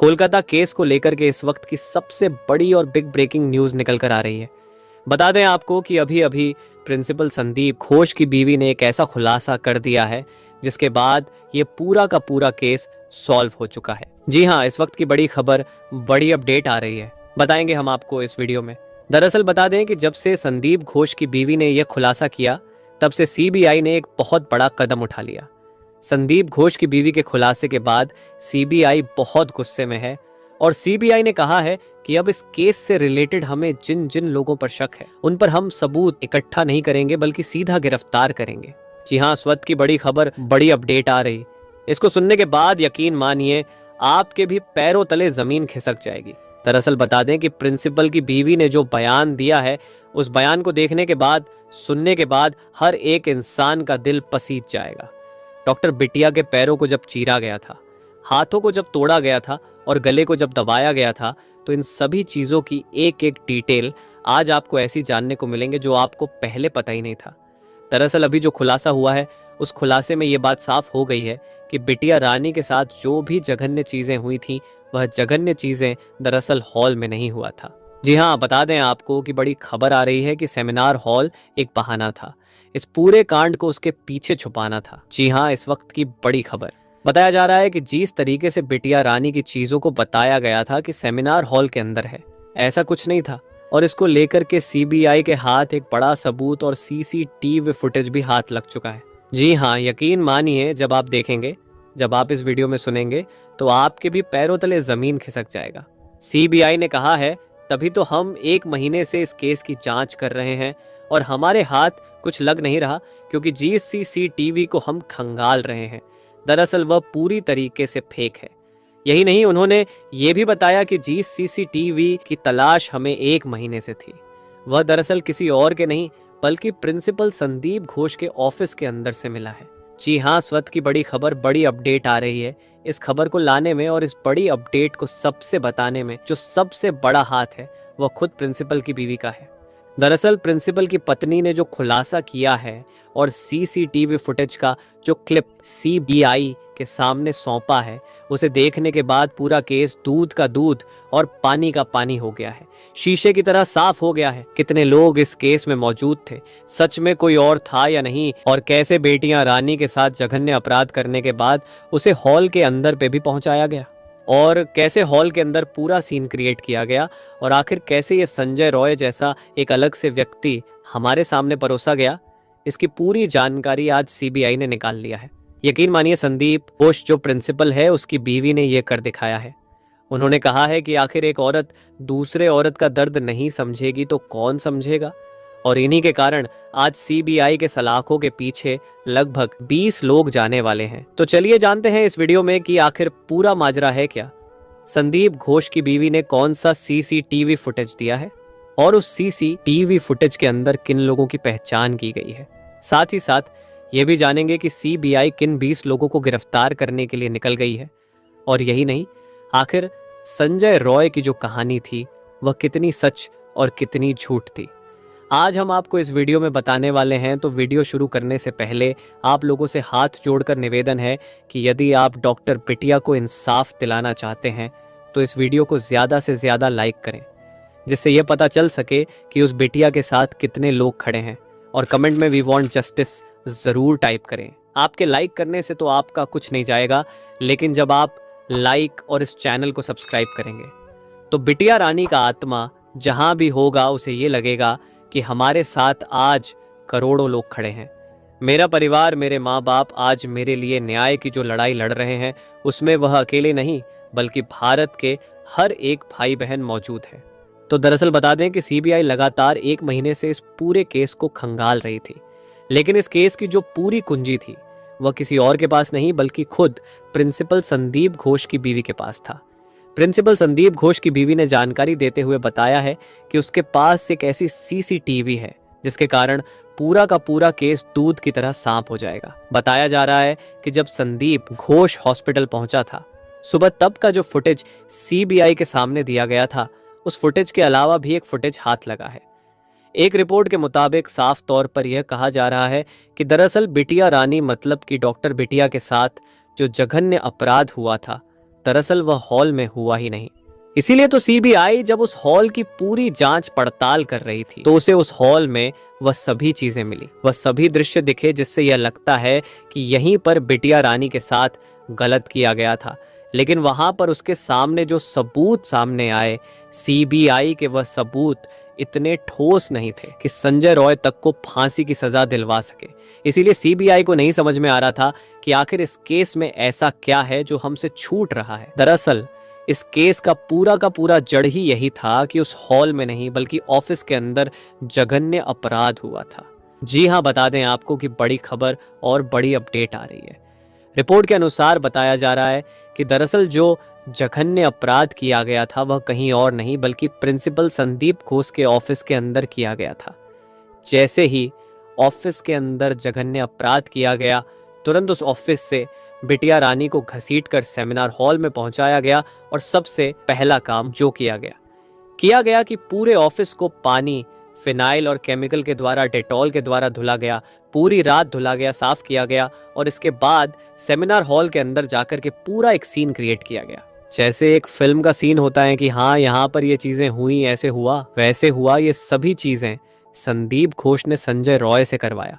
Kolkata case को लेकर के इस वक्त की सबसे बड़ी और बिग ब्रेकिंग न्यूज निकल कर आ रही है। बता दें आपको कि अभी अभी प्रिंसिपल संदीप घोष की बीवी ने एक ऐसा खुलासा कर दिया है जिसके बाद ये पूरा का पूरा केस सॉल्व हो चुका है। जी हाँ, इस वक्त की बड़ी खबर, बड़ी अपडेट आ रही है, बताएंगे हम आपको इस वीडियो में। दरअसल बता दें कि जब से संदीप घोष की बीवी ने यह खुलासा किया तब से सीबीआई ने एक बहुत बड़ा कदम उठा लिया। संदीप घोष की बीवी के खुलासे के बाद सीबीआई बहुत गुस्से में है और सीबीआई ने कहा है कि अब इस केस से रिलेटेड हमें जिन जिन लोगों पर शक है उन पर हम सबूत इकट्ठा नहीं करेंगे बल्कि सीधा गिरफ्तार करेंगे। जी हाँ, स्वत की बड़ी खबर, बड़ी अपडेट आ रही। इसको सुनने के बाद यकीन मानिए आपके भी पैरों तले जमीन खिसक जाएगी। दरअसल बता दें कि प्रिंसिपल की बीवी ने जो बयान दिया है उस बयान को देखने के बाद, सुनने के बाद हर एक इंसान का दिल पसीज जाएगा। डॉक्टर बिटिया के पैरों को जब चीरा गया था, हाथों को जब तोड़ा गया था और गले को जब दबाया गया था, तो इन सभी चीज़ों की एक एक डिटेल आज आपको ऐसी जानने को मिलेंगे जो आपको पहले पता ही नहीं था। दरअसल अभी जो खुलासा हुआ है उस खुलासे में ये बात साफ हो गई है कि बिटिया रानी के साथ जो भी जघन्य चीज़ें हुई थी वह जघन्य चीज़ें दरअसल हॉल में नहीं हुआ था। जी हाँ, बता दें आपको कि बड़ी खबर आ रही है कि सेमिनार हॉल एक बहाना था, इस पूरे कांड को उसके पीछे छुपाना था। जी हाँ, इस वक्त की बड़ी खबर। बताया जा रहा है कि जिस तरीके से बिटिया रानी की चीजों को बताया गया था कि सेमिनार हॉल के अंदर है, ऐसा कुछ नहीं था और इसको लेकर के सीबीआई के हाथ एक बड़ा सबूत और सीसीटीवी फुटेज भी हाथ लग चुका है। जी हाँ, यकीन मानिए जब आप देखेंगे, जब आप इस वीडियो में सुनेंगे तो आपके भी पैरों तले जमीन खिसक जाएगा। सीबीआई ने कहा है तभी तो हम 1 महीने से इस केस की जांच कर रहे हैं और हमारे हाथ कुछ लग नहीं रहा क्योंकि सीसीटीवी को हम खंगाल रहे हैं। दरअसल वह पूरी तरीके से फेक है। यही नहीं, उन्होंने ये भी बताया कि सीसीटीवी की तलाश हमें 1 महीने से थी। वह दरअसल किसी और के नहीं बल्कि प्रिंसिपल संदीप घोष के ऑफिस के अंदर से मिला है। जी हाँ, स्वत की बड़ी खबर, बड़ी अपडेट आ रही है। इस खबर को लाने में और इस बड़ी अपडेट को सबसे बताने में जो सबसे बड़ा हाथ है वह खुद प्रिंसिपल की बीवी का है। दरअसल प्रिंसिपल की पत्नी ने जो खुलासा किया है और सीसीटीवी फुटेज का जो क्लिप सीबीआई के सामने सौंपा है, उसे देखने के बाद पूरा केस दूध का दूध और पानी का पानी हो गया है, शीशे की तरह साफ हो गया है। कितने लोग इस केस में मौजूद थे, सच में कोई और था या नहीं, और कैसे बेटियां रानी के साथ जघन्य अपराध करने के बाद उसे हॉल के अंदर पे भी पहुंचाया गया और कैसे हॉल के अंदर पूरा सीन क्रिएट किया गया और आखिर कैसे ये संजय रॉय जैसा एक अलग से व्यक्ति हमारे सामने परोसा गया, इसकी पूरी जानकारी आज सीबीआई ने निकाल लिया है। यकीन मानिए संदीप घोष जो प्रिंसिपल है उसकी बीवी ने ये कर दिखाया है। उन्होंने कहा है कि आखिर एक औरत दूसरे औरत का दर्द नहीं समझेगी तो कौन समझेगा, और इन्हीं के कारण आज सीबीआई के सलाखों के पीछे लगभग 20 लोग जाने वाले हैं। तो चलिए जानते हैं इस वीडियो में कि आखिर पूरा माजरा है क्या, संदीप घोष की बीवी ने कौन सा सीसीटीवी फुटेज दिया है और उस सीसीटीवी फुटेज के अंदर किन लोगों की पहचान की गई है। साथ ही साथ ये भी जानेंगे कि सीबीआई किन 20 लोगों को गिरफ्तार करने के लिए निकल गई है। और यही नहीं, आखिर संजय रॉय की जो कहानी थी वह कितनी सच और कितनी झूठ थी, आज हम आपको इस वीडियो में बताने वाले हैं। तो वीडियो शुरू करने से पहले आप लोगों से हाथ जोड़कर निवेदन है कि यदि आप डॉक्टर बिटिया को इंसाफ दिलाना चाहते हैं तो इस वीडियो को ज़्यादा से ज़्यादा लाइक करें, जिससे यह पता चल सके कि उस बिटिया के साथ कितने लोग खड़े हैं, और कमेंट में वी वांट जस्टिस ज़रूर टाइप करें। आपके लाइक करने से तो आपका कुछ नहीं जाएगा, लेकिन जब आप लाइक और इस चैनल को सब्सक्राइब करेंगे तो बिटिया रानी का आत्मा जहां भी होगा उसे ये लगेगा कि हमारे साथ आज करोड़ों लोग खड़े हैं। मेरा परिवार, मेरे माँ बाप आज मेरे लिए न्याय की जो लड़ाई लड़ रहे हैं उसमें वह अकेले नहीं बल्कि भारत के हर एक भाई बहन मौजूद है। तो दरअसल बता दें कि सीबीआई लगातार 1 महीने से इस पूरे केस को खंगाल रही थी, लेकिन इस केस की जो पूरी कुंजी थी वह किसी और के पास नहीं बल्कि खुद प्रिंसिपल संदीप घोष की बीवी के पास था। प्रिंसिपल संदीप घोष की बीवी ने जानकारी देते हुए बताया है कि उसके पास एक ऐसी सीसीटीवी है जिसके कारण पूरा का पूरा केस दूध की तरह साफ हो जाएगा। बताया जा रहा है कि जब संदीप घोष हॉस्पिटल पहुंचा था सुबह, तब का जो फुटेज सीबीआई के सामने दिया गया था, उस फुटेज के अलावा भी एक फुटेज हाथ लगा है। एक रिपोर्ट के मुताबिक साफ तौर पर यह कहा जा रहा है कि दरअसल बिटिया रानी मतलब कि डॉक्टर बिटिया के साथ जो जघन्य अपराध हुआ था दरअसल वह हॉल में हुआ ही नहीं। इसीलिए तो सीबीआई जब उस हॉल की पूरी जांच पड़ताल कर रही थी तो उसे उस हॉल में वह सभी चीजें मिली, वह सभी दृश्य दिखे जिससे यह लगता है कि यहीं पर बिटिया रानी के साथ गलत किया गया था। लेकिन वहां पर उसके सामने जो सबूत सामने आए, सीबीआई के वह सबूत इतने ठोस नहीं थे कि संजय रॉय तक को फांसी की सजा दिलवा सके। इसीलिए सीबीआई को नहीं समझ में आ रहा था कि आखिर इस केस में ऐसा क्या है जो हमसे छूट रहा है। दरअसल इस केस का पूरा जड़ ही यही था कि उस हॉल में नहीं बल्कि ऑफिस के अंदर जघन्य अपराध हुआ था। जी हाँ, बता दें आपको कि बड़ी खबर और बड़ी अपडेट आ रही है। रिपोर्ट के अनुसार बताया जा रहा है कि दरअसल जो जघन्य अपराध किया गया था वह कहीं और नहीं बल्कि प्रिंसिपल संदीप घोष के ऑफिस के अंदर किया गया था। जैसे ही ऑफिस के अंदर जघन्य अपराध किया गया, तुरंत उस ऑफिस से बिटिया रानी को घसीटकर सेमिनार हॉल में पहुंचाया गया और सबसे पहला काम जो किया गया कि पूरे ऑफिस को पानी, फिनाइल और केमिकल के द्वारा, डेटॉल के द्वारा धुला गया। पूरी रात धुला गया, साफ किया गया और इसके बाद सेमिनार हॉल के अंदर जाकर के पूरा एक सीन क्रिएट किया गया। जैसे एक फिल्म का सीन होता है कि हाँ यहाँ पर ये चीजें हुई, ऐसे हुआ वैसे हुआ, ये सभी चीजें संदीप घोष ने संजय रॉय से करवाया।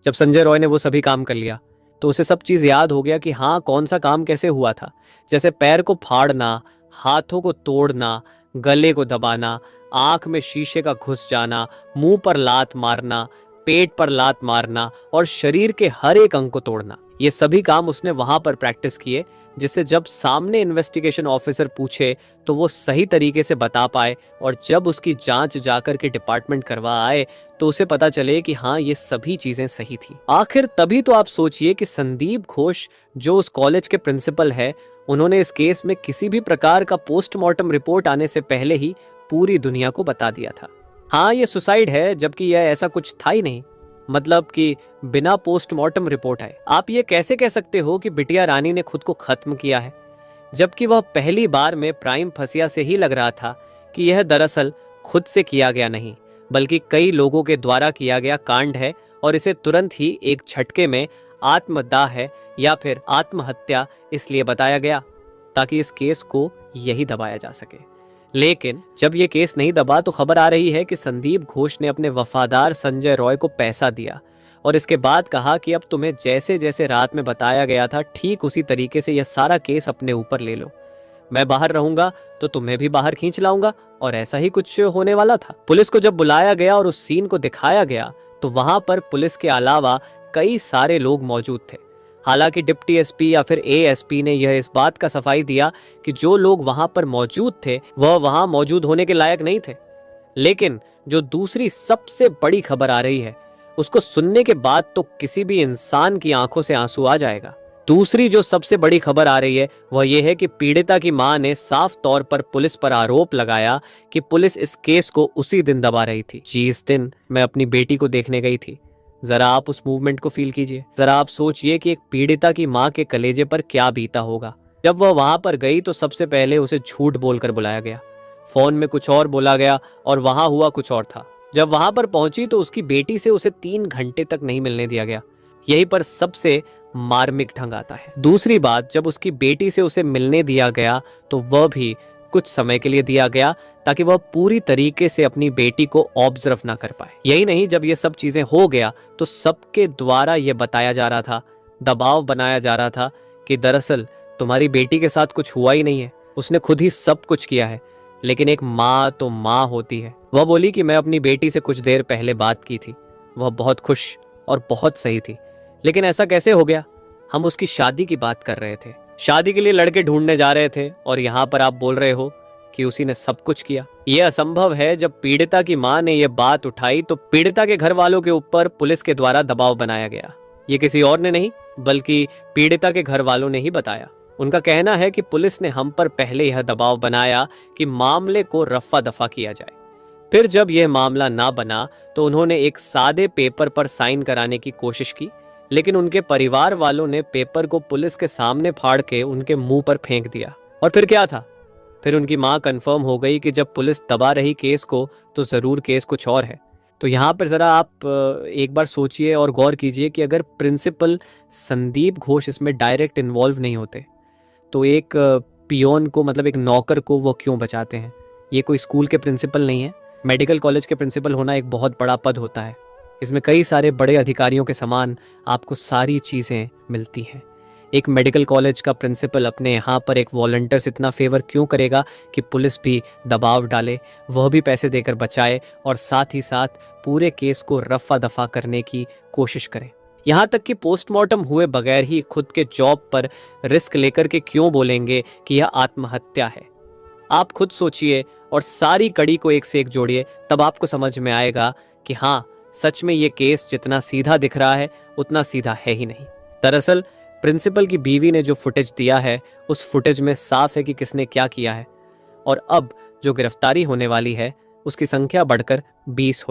जब संजय रॉय ने वो सभी काम कर लिया तो उसे सब चीज याद हो गया कि हाँ कौन सा काम कैसे हुआ था। जैसे पैर को फाड़ना, हाथों को तोड़ना, गले को दबाना, आंख में शीशे का घुस जाना, मुंह पर लात मारना, पेट पर लात मारना और शरीर के हर एक अंग को तोड़ना, ये सभी काम उसने वहां पर प्रैक्टिस किए, जिससे जब सामने इन्वेस्टिगेशन ऑफिसर पूछे तो वो सही तरीके से बता पाए और जब उसकी जांच जाकर के डिपार्टमेंट करवा आए तो उसे पता चले कि हाँ ये सभी चीजें सही थी। आखिर तभी तो आप सोचिए कि संदीप घोष जो उस कॉलेज के प्रिंसिपल है, उन्होंने इस केस में किसी भी प्रकार का पोस्टमार्टम रिपोर्ट आने से पहले ही पूरी दुनिया को बता दिया था। हाँ ये सुसाइड है, जबकि यह ऐसा कुछ था ही नहीं, मतलब कि बिना पोस्टमार्टम रिपोर्ट आए। आप ये कैसे कह सकते हो कि बिटिया रानी ने खुद को खत्म किया है, जबकि वह पहली बार में प्राइम फसिया से ही लग रहा था कि यह दरअसल खुद से किया गया नहीं बल्कि कई लोगों के द्वारा किया गया कांड है और इसे तुरंत ही एक झटके में आत्मदाह है या फिर आत्महत्या इसलिए बताया गया ताकि इस केस को यही दबाया जा सके। लेकिन जब ये केस नहीं दबा तो खबर आ रही है कि संदीप घोष ने अपने वफादार संजय रॉय को पैसा दिया और इसके बाद कहा कि अब तुम्हें जैसे जैसे रात में बताया गया था ठीक उसी तरीके से यह सारा केस अपने ऊपर ले लो। मैं बाहर रहूंगा तो तुम्हें भी बाहर खींच लाऊंगा, और ऐसा ही कुछ होने वाला था। पुलिस को जब बुलाया गया और उस सीन को दिखाया गया तो वहां पर पुलिस के अलावा कई सारे लोग मौजूद थे। हालांकि डिप्टी एसपी या फिर एएसपी ने यह इस बात का सफाई दिया कि जो लोग वहां पर मौजूद थे वह वहां मौजूद होने के लायक नहीं थे। लेकिन जो दूसरी सबसे बड़ी खबर आ रही है उसको सुनने के बाद तो किसी भी इंसान की आंखों से आंसू आ जाएगा। दूसरी जो सबसे बड़ी खबर आ रही है वह यह है कि पीड़िता की मां ने साफ तौर पर पुलिस पर आरोप लगाया कि पुलिस इस केस को उसी दिन दबा रही थी। जी, इस दिन मैं अपनी बेटी को देखने गई थी। जरा आप उस मूवमेंट को फील कीजिए। जरा आप सोचिए कि एक पीड़िता की मां के कलेजे पर क्या बीता होगा। जब वह वहां पर गई तो सबसे पहले उसे झूठ बोलकर बुलाया गया, फोन में कुछ और बोला गया और वहां हुआ कुछ और था। जब वहां पर पहुंची तो उसकी बेटी से उसे 3 घंटे तक नहीं मिलने दिया गया। यहीं पर सबसे मार्मिक ढंग आता है। दूसरी बात, जब उसकी बेटी से उसे मिलने दिया गया तो वह भी कुछ समय के लिए दिया गया ताकि वह पूरी तरीके से अपनी बेटी को ऑब्जर्व ना कर पाए। यही नहीं, जब ये सब चीजें हो गया तो सबके द्वारा यह बताया जा रहा था, दबाव बनाया जा रहा था कि दरअसल तुम्हारी बेटी के साथ कुछ हुआ ही नहीं है, उसने खुद ही सब कुछ किया है। लेकिन एक माँ तो माँ होती है। वह बोली कि मैं अपनी बेटी से कुछ देर पहले बात की थी, वह बहुत खुश और बहुत सही थी। लेकिन ऐसा कैसे हो गया? हम उसकी शादी की बात कर रहे थे, शादी के लिए लड़के ढूंढने जा रहे थे और यहाँ पर आप बोल रहे हो कि उसी ने सब कुछ किया। यह असंभव है। जब पीड़िता की मां ने यह बात उठाई तो पीड़िता के घर वालों के ऊपर पुलिस के द्वारा दबाव बनाया गया। ये किसी और ने नहीं बल्कि पीड़िता के घर वालों ने ही बताया। उनका कहना है कि पुलिस ने हम पर पहले यह दबाव बनाया कि मामले को रफा दफा किया जाए। फिर जब यह मामला ना बना तो उन्होंने एक सादे पेपर पर साइन कराने की कोशिश की, लेकिन उनके परिवार वालों ने पेपर को पुलिस के सामने फाड़ के उनके मुंह पर फेंक दिया। और फिर क्या था? फिर उनकी मां कंफर्म हो गई कि जब पुलिस दबा रही केस को तो जरूर केस कुछ और है। तो यहाँ पर जरा आप एक बार सोचिए और गौर कीजिए कि अगर प्रिंसिपल संदीप घोष इसमें डायरेक्ट इन्वॉल्व नहीं होते तो एक पियोन को, मतलब एक नौकर को, वो क्यों बचाते हैं? ये कोई स्कूल के प्रिंसिपल नहीं है। मेडिकल कॉलेज के प्रिंसिपल होना एक बहुत बड़ा पद होता है। इसमें कई सारे बड़े अधिकारियों के समान आपको सारी चीज़ें मिलती हैं। एक मेडिकल कॉलेज का प्रिंसिपल अपने यहाँ पर एक वॉलंटियर से इतना फेवर क्यों करेगा कि पुलिस भी दबाव डाले, वह भी पैसे देकर बचाए और साथ ही साथ पूरे केस को रफा दफा करने की कोशिश करें। यहाँ तक कि पोस्टमार्टम हुए बगैर ही खुद के जॉब पर रिस्क लेकर के क्यों बोलेंगे कि यह आत्महत्या है? आप खुद सोचिए और सारी कड़ी को एक से एक जोड़िए, तब आपको समझ में आएगा कि हाँ, सच में ये केस जितना सीधा दिख रहा है उतना सीधा है ही नहीं। दरअसल प्रिंसिपल की बीवी ने जो फुटेज दिया है, उस फुटेज में साफ है कि किसने क्या किया है, और अब जो गिरफ्तारी होने वाली है उसकी संख्या बढ़कर 20 हो